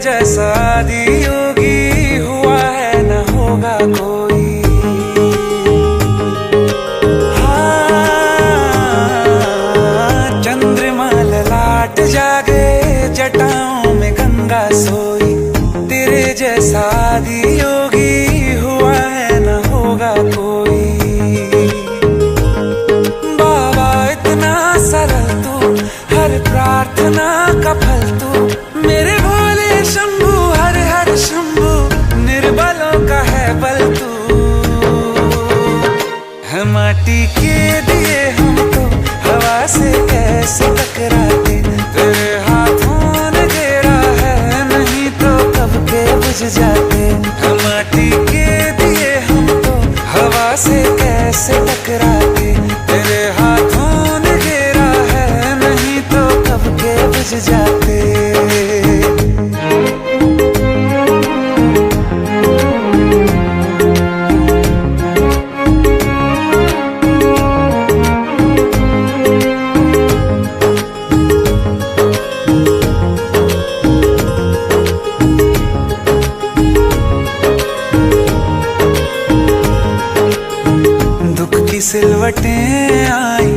जैसा आदियोगी हुआ है न होगा कोई। हाँ, चंद्रमा ललाट जागे जटाओं में गंगा सोई, तेरे जैसा आदियोगी हुआ है न होगा कोई। बाबा इतना सरल तू, हर प्रार्थना का फल तू, मेरे भोले शंभू हर हर शंभू, निर्बलों का है बल तू। है माटी के दिए हम तो हवा से कैसे टकराते, तेरे हाथों ने घेरा है नहीं तो कब के बुझ जाते। है माटी के दिए हम तो हवा से कैसे टकराते, तेरे हाथों ने घेरा है नहीं तो कब के बुझ जाते। सिलवटें आई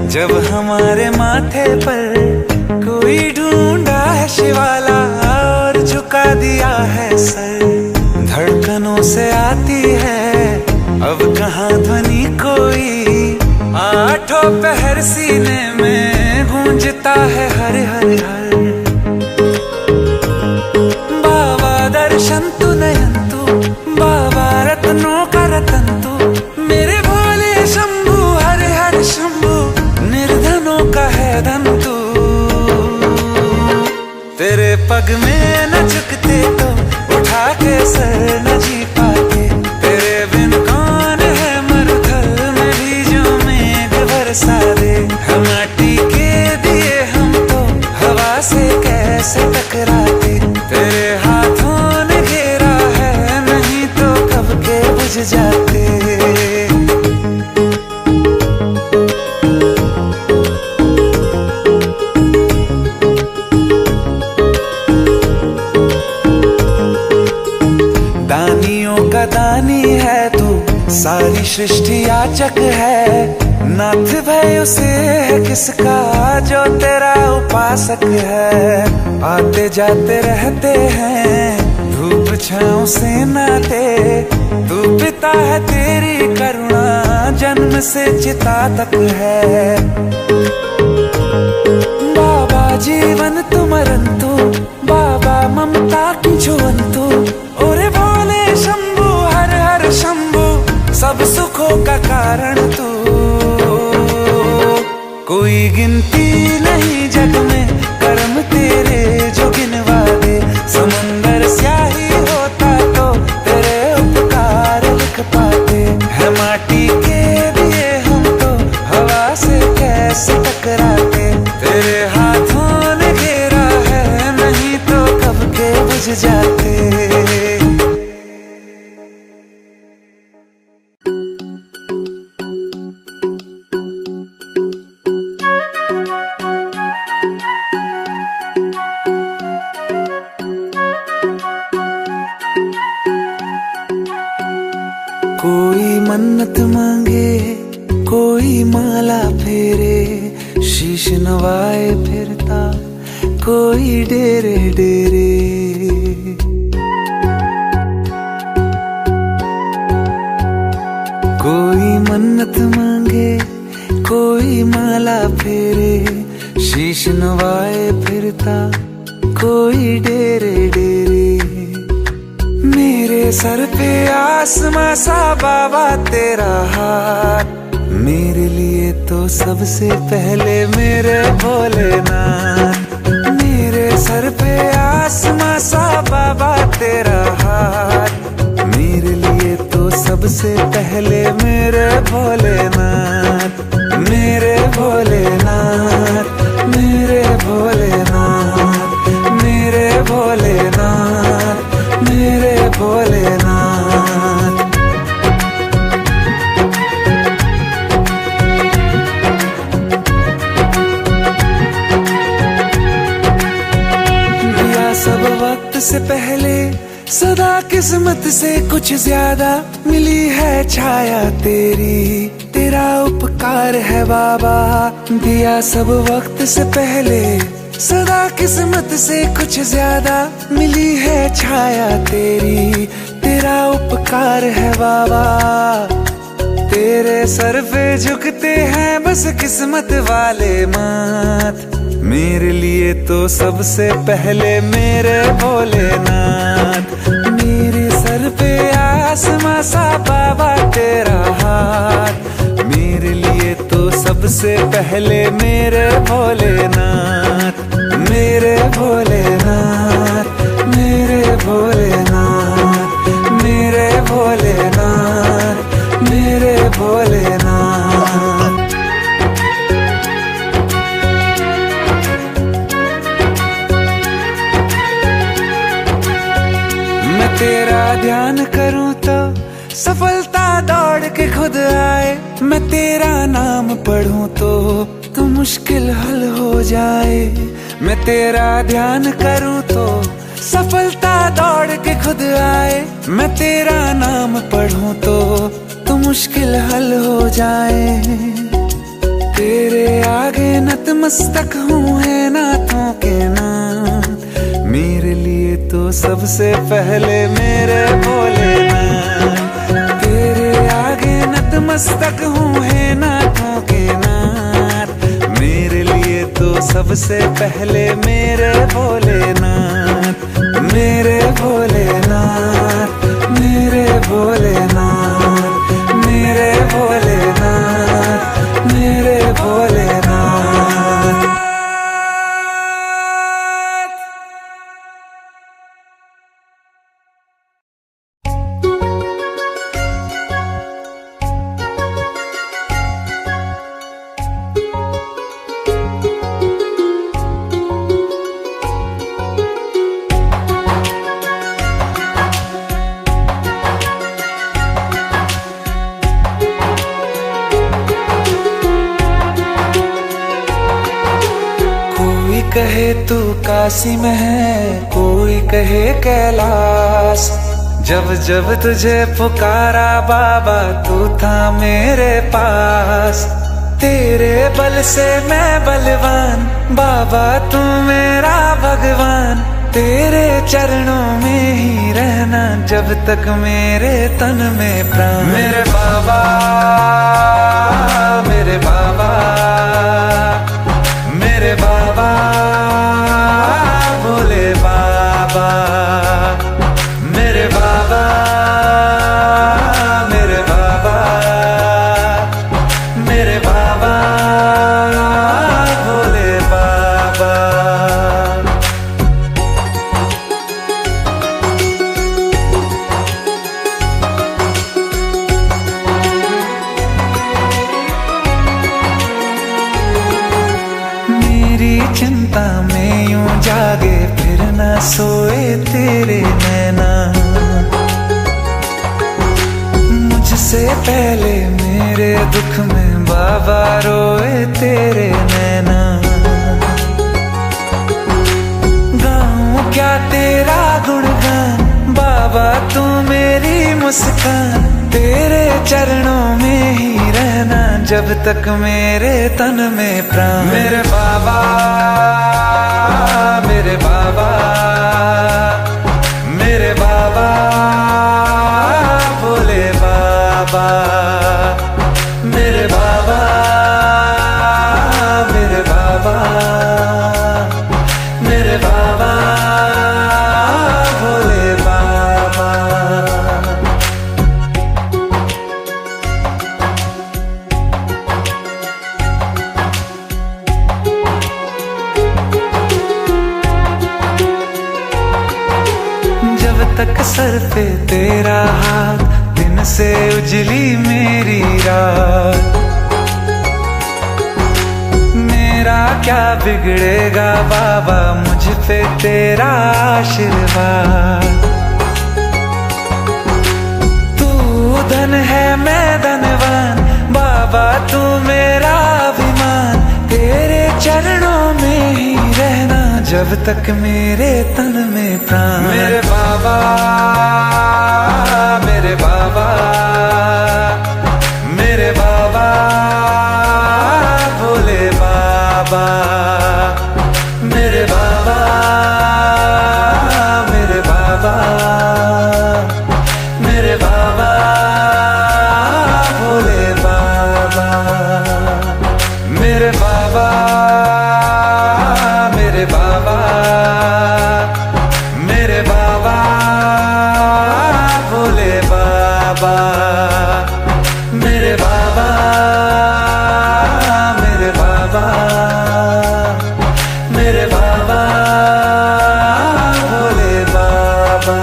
जब हमारे माथे पर, कोई ढूंढा है शिवाला और झुका दिया है सर। धड़कनों से आती है अब कहाँ ध्वनि कोई, आठों पहर सीने में गूंजता है हर हर हर। बाबा दर्शन तू नयन तू, बाबा रत्नों का रतन तू, मेरे शंभू हर हर शंभू, निर्धनों का है धन तू। तेरे पग में न झुकते तो उठा के सर न जी पाते, तेरे बिन कौन है मरुथल में भी जो मेघ बरसा दे। हम माटी के दिए हम तो हवा से कैसे टकराते, तेरे हाथों ने घेरा है नहीं तो कब के बुझ जाते। दानी है तू, सारी सृष्टि याचक है, नाथ भय उसे है किसका जो तेरा उपासक है। आते जाते रहते हैं धूप छाँव से नाते, तू पिता है तेरी करुणा जन्म से चिता तक है। बाबा जीवन तू मरण तू, बाबा ममता की जुवन तू, ओरे भोले शंभू हर हर शंभू, सब सुखों का कारण तू। कोई गिनती नहीं जग में कर्म तेरे जो गिनवा दे, समुंदर स्याही होता तो तेरे उपकार लिख पाते। है माटी के दिए हम तो हवा से कैसे टकराते, तेरे हाथों ने घेरा है नहीं तो कब के बुझ जाते। कोई मन्नत मांगे कोई माला फेरे, शीश नवाए फिरता कोई डेरे डेरे। कोई मन्नत मांगे कोई माला फेरे, शीश नवाए फिरता कोई डेरे डेरे। मेरे सर पे आसमां सा बाबा तेरा हाथ, मेरे लिए तो सबसे पहले मेरे भोलेनाथ। मेरे सर पे आसमां सा बाबा तेरा हाथ, मेरे लिए तो सबसे पहले मेरे भोलेनाथ। मेरे भोलेनाथ मेरे भोलेनाथ, मेरे भोलेनाथ मेरे भोलेनाथ। दिया सब अब वक्त से पहले सदा किस्मत से कुछ ज्यादा मिली है छाया तेरी, तेरा उपकार है बाबा। दिया सब वक्त से पहले सदा किस्मत से कुछ ज्यादा मिली है छाया तेरी, तेरा उपकार है बाबा। तेरे सर पे झुकते हैं बस किस्मत वाले माथ, मेरे लिए तो सबसे पहले मेरे भोलेनाथ। मेरे सर पे आसमां सा बाबा तेरा हाथ, मेरे लिए तो सबसे पहले मेरे भोलेनाथ, मेरे भोलेनाथ, मेरे भोलेनाथ, मेरे भोलेनाथ, मेरे भोलेनाथ। मैं तेरा ध्यान करूं तो सफलता दौड़ के खुद आए, मैं तेरा नाम पढ़ूं तो मुश्किल हल हो जाए। मैं तेरा ध्यान करूं तो सफलता दौड़ के खुद आए, मैं तेरा नाम पढ़ूं तो मुश्किल हल हो जाए। तेरे आगे नतमस्तक हूँ है नाथों के नाम, मेरे लिए तो सबसे पहले मेरे भोलेनाथ। तेरे आगे नतमस्तक हूँ है नाथों के नाथ, मेरे लिए तो सबसे पहले मेरे भोलेनाथ, मेरे भोलेनाथ, मेरे भोलेनाथ, मेरे भोलेनाथ, मेरे भोलेनाथ। कहे तू काशी में है, कोई कहे कैलाश, जब जब तुझे पुकारा बाबा तू था मेरे पास। तेरे बल से मैं बलवान बाबा तू मेरा भगवान, तेरे चरणों में ही रहना जब तक मेरे तन में प्राण। मेरे बाबा, मेरे बाबा, मेरे बाबा, भोले बाबा, मेरे बाबा, मेरे बाबा, मेरे बाबा, भोले बाबा। चिंता में यूं जागे फिर न सोए तेरे नैना, मुझसे पहले मेरे दुख में बाबा रोए तेरे नैना। गाऊं क्या तेरा गुणगान बाबा तू मेरी मुस्कान, तेरे चरणों में ही रहना जब तक मेरे तन में प्राण। मेरे बाबा, मेरे बाबा, मेरे बाबा, भोले बाबा, मेरे बाबा, मेरे बाबा, मेरे बाबा, भोले बाबा। तक सर पे तेरा हाथ, दिन से उजली मेरी रात। मेरा क्या बिगड़ेगा बाबा मुझ पे तेरा आशीर्वाद। तू धन है मैं धनवान बाबा तू मेरा अभिमान, तेरे चरणों में ही रहना जब तक मेरे तन में प्राण। मेरे बाबा, मेरे बाबा, मेरे बाबा, भोले बाबा, मेरे बाबा, मेरे बाबा, मेरे बाबा, भोले बाबा, मेरे बाबा, मेरे बाबा, मेरे बाबा, भोले बाबा, मेरे बाबा, मेरे बाबा, मेरे बाबा, भोले बाबा।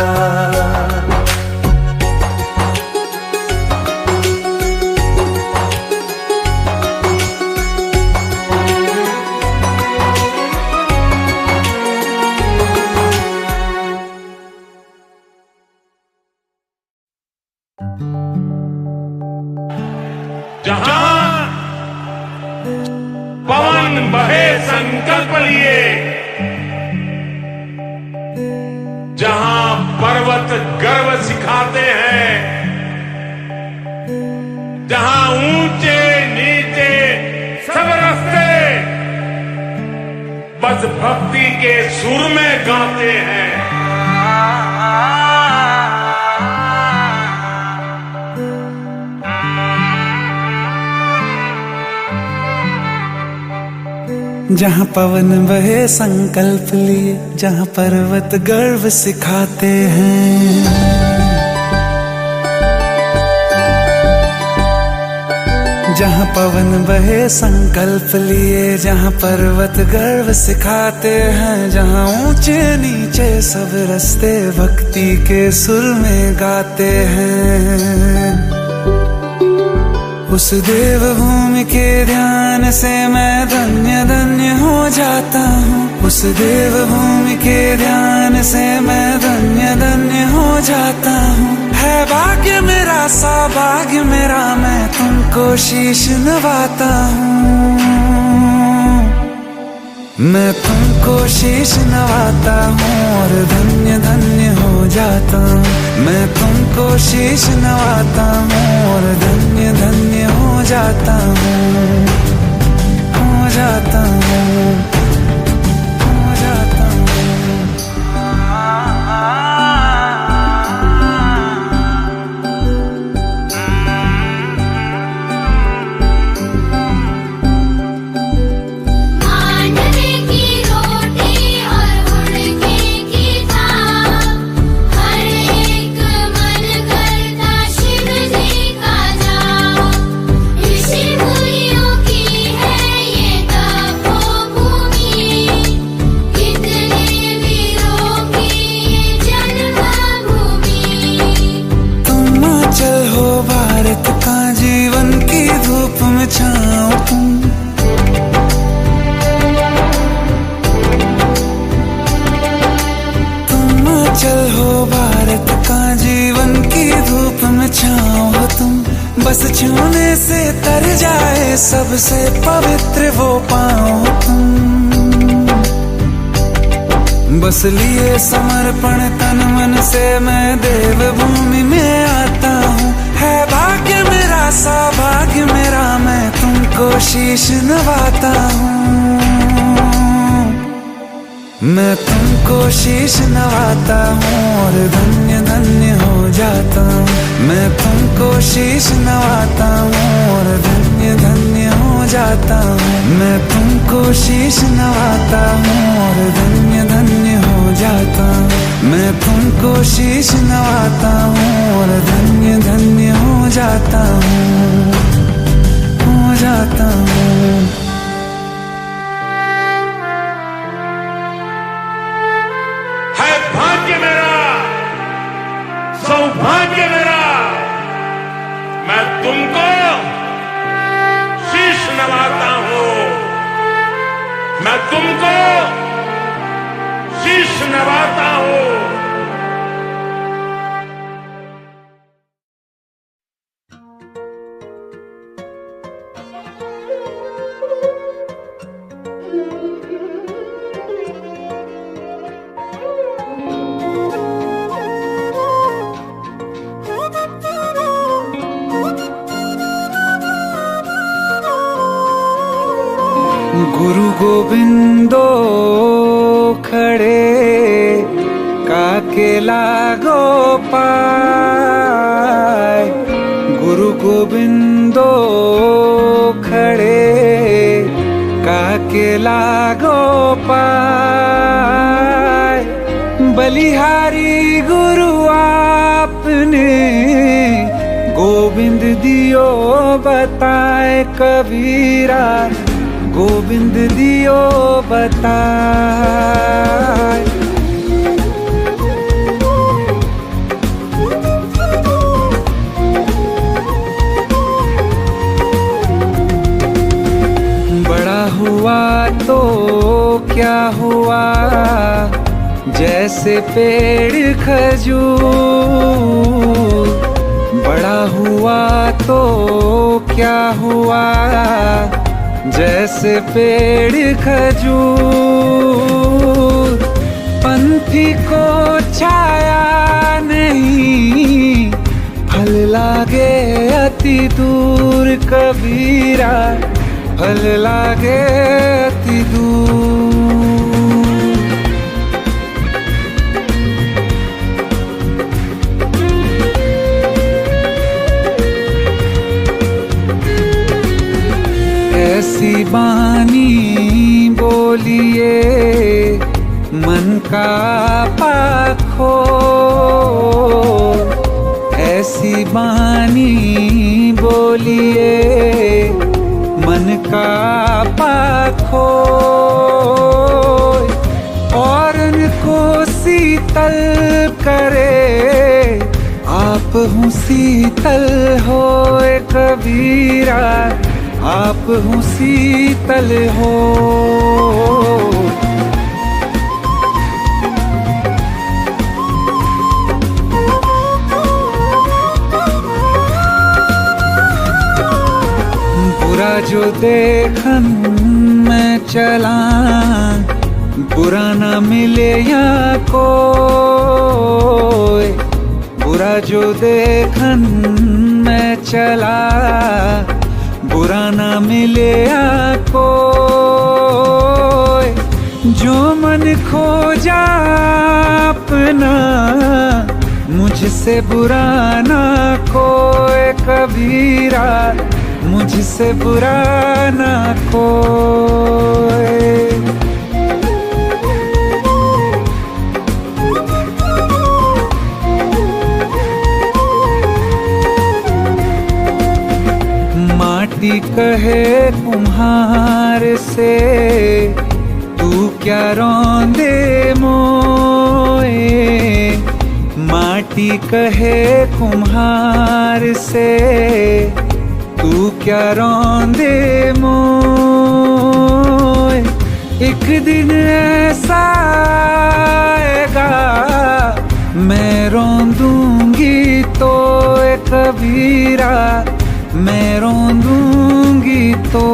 जहां पवन बहे संकल्प लिए, जहां पर्वत गर्व सिखाते हैं, जहां ऊंचे नीचे सब रास्ते बस भक्ति के सुर में गाते हैं। जहाँ पवन बहे संकल्प लिए, जहाँ पर्वत गर्व सिखाते हैं, जहाँ पवन बहे संकल्प लिए, जहाँ पर्वत गर्व सिखाते हैं, जहाँ ऊंचे नीचे सब रास्ते भक्ति के सुर में गाते हैं। उस देवभूमि के ध्यान से मैं धन्य धन्य हो जाता हूँ। उस देवभूमि के ध्यान से मैं धन्य धन्य हो जाता हूँ। है भाग्य मेरा, सौभाग्य मेरा, मैं तुमको शीश नवाता हूँ। मैं तुमको शीश नवाता हूँ और धन्य धन्य हो जाता हूँ। मैं तुमको शीश नवाता हूँ और धन्य धन्य हो जाता हूँ, हो जाता हूँ, हो जाता हूँ। बस छूने से तर जाए सबसे पवित्र वो पाँव तुम। बस लिए समर्पण तन मन से मैं देवभूमि में आता हूँ। है भाग्य मेरा, सौभाग्य मेरा, मैं तुमको शीश नवाता हूँ। मैं तुमको शीश नवाता हूँ और धन्य धन्य हो जाता हूँ। मैं तुमको शीश नवाता हूँ और धन्य धन्य हो जाता हूँ। मैं तुमको शीश नवाता हूँ और धन्य धन्य हो जाता हूँ। मैं तुमको शीश नवाता हूँ और धन्य धन्य हो जाता हूँ, हो जाता हूँ। भाग्य मेरा, सौभाग्य मेरा, मैं तुमको शीश नवाता हूँ। मैं तुमको शीश नवाता हूँ। गोविंदो खड़े काके लागो पाय। गुरु गोविंदो खड़े काके लागो पाय। बलिहारी गुरु आपने गोविंद दियो बताए कबीरा, गोविंद दियो बताए। बड़ा हुआ तो क्या हुआ जैसे पेड़ खजूर। बड़ा हुआ तो क्या हुआ जैसे पेड़ खजूर। पंथी को छाया नहीं फल लागे अति दूर कबीरा, फल लागे अति दूर। ऐसी बानी बोलिए मन का पाखो। ऐसी बानी बोलिए मन का पाखो। और उनको शीतल करे आप हूँ शीतल होए कबीरा, आप हूँ शीतल हो। बुरा जो देखन मैं चला, बुरा न मिले यहाँ कोई। बुरा जो देखन मैं चला, बुरा ना मिले कोई। जो मन खोजा अपना मुझसे बुरा ना कोई कबीरा, मुझसे बुरा ना कोई। माटी कहे कुम्हार से तू क्या रौंदे मोए। माटी कहे कुम्हार से तू क्या रौंदे मोए। एक दिन ऐसा आएगा मैं रौंदूंगी तो कबीरा, मैं रोंदूंगी तो।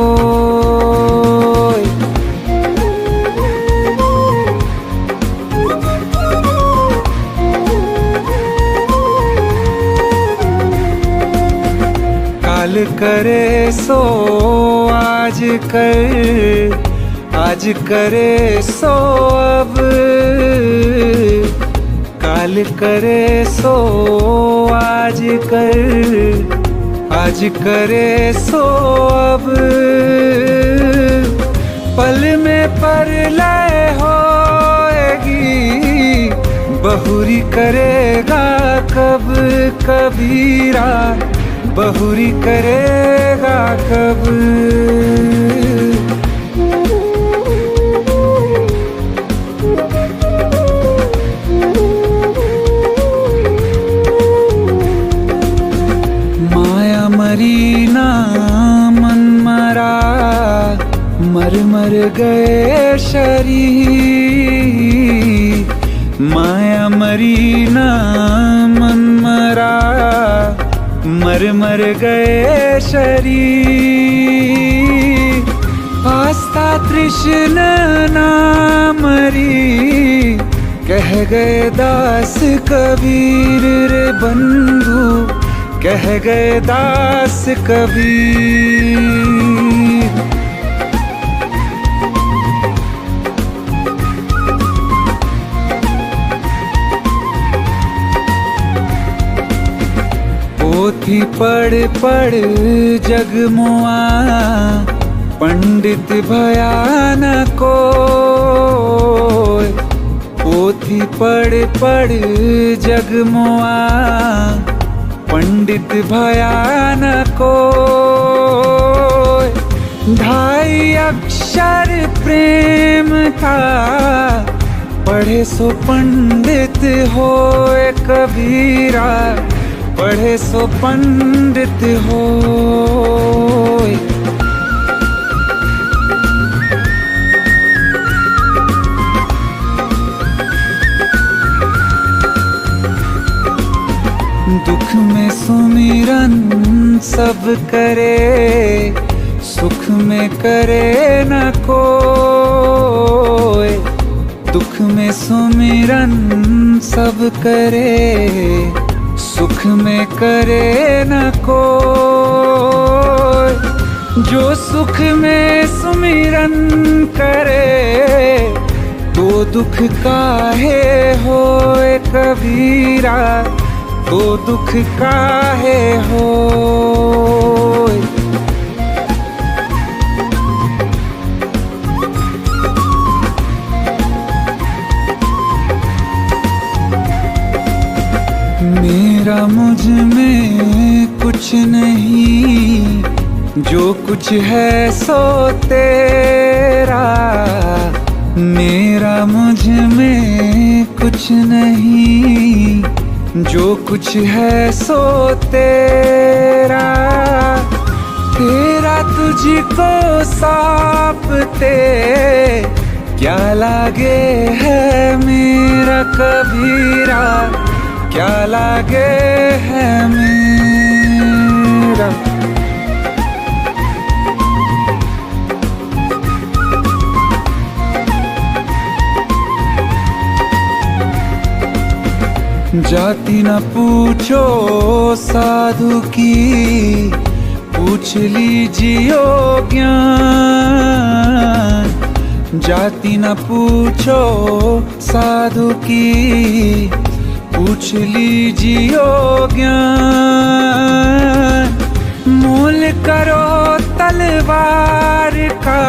काल करे सो आज कर, आज करे सो अब। काल करे सो आज कर, आज करे सो अब। पल में परलय होएगी बहुरी करेगा कब कबीरा, बहुरी करेगा कब। माया मरी ना मन मरा, मर मर गए शरीर। माया मरी ना मन मरा, मर मर गए शरीर। आस्था तृष्णा ना मरी, कह गए दास कबीर रे बंधु, कह गए दास कबीर। पोथी पढ़ पढ़ जगमुआ पंडित भयान कोय। पोथी पढ़ पढ़ जगमुआ पंडित भयान कोय। ढाई अक्षर प्रेम था पढ़े सो पंडित होए कबीरा, पढ़े सो पंडित होए। दुख में सुमिरन सब करे, सुख में करे न कोय। दुख में सुमिरन सब करे, सुख में करे न कोय। जो सुख में सुमिरन करे, तो दुख काहे होए कबीरा, तो दुख काहे होए। मेरा मुझ में कुछ नहीं, जो कुछ है सो तेरा। मेरा मुझ में कुछ नहीं, जो कुछ है सो तेरा। तेरा तुझको सौंपते क्या लागे है मेरा कबीरा, क्या लागे है मेरा। जाति न पूछो साधु की, पूछ लीजियो ज्ञान। जाति न पूछो साधु की, पूछ लीजियो ज्ञान। मोल करो तलवार का,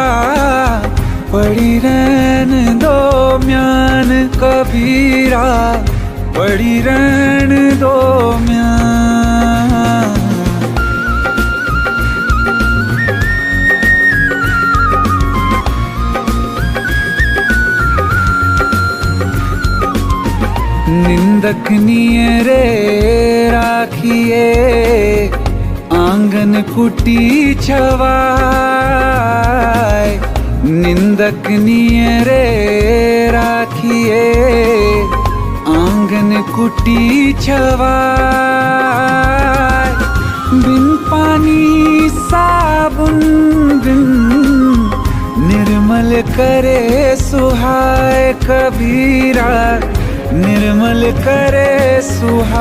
पड़ी रहन दो म्यान कबीरा, पड़ी रहन दो म्यान। निंदक नियरे राखिए, आंगन कुटी छवाए। निंदक नियरे राखिए, आंगन कुटी छवाए। बिन पानी साबुन बिन, निर्मल करे सुहाए कबीरा, निर्मल करे सुहाए।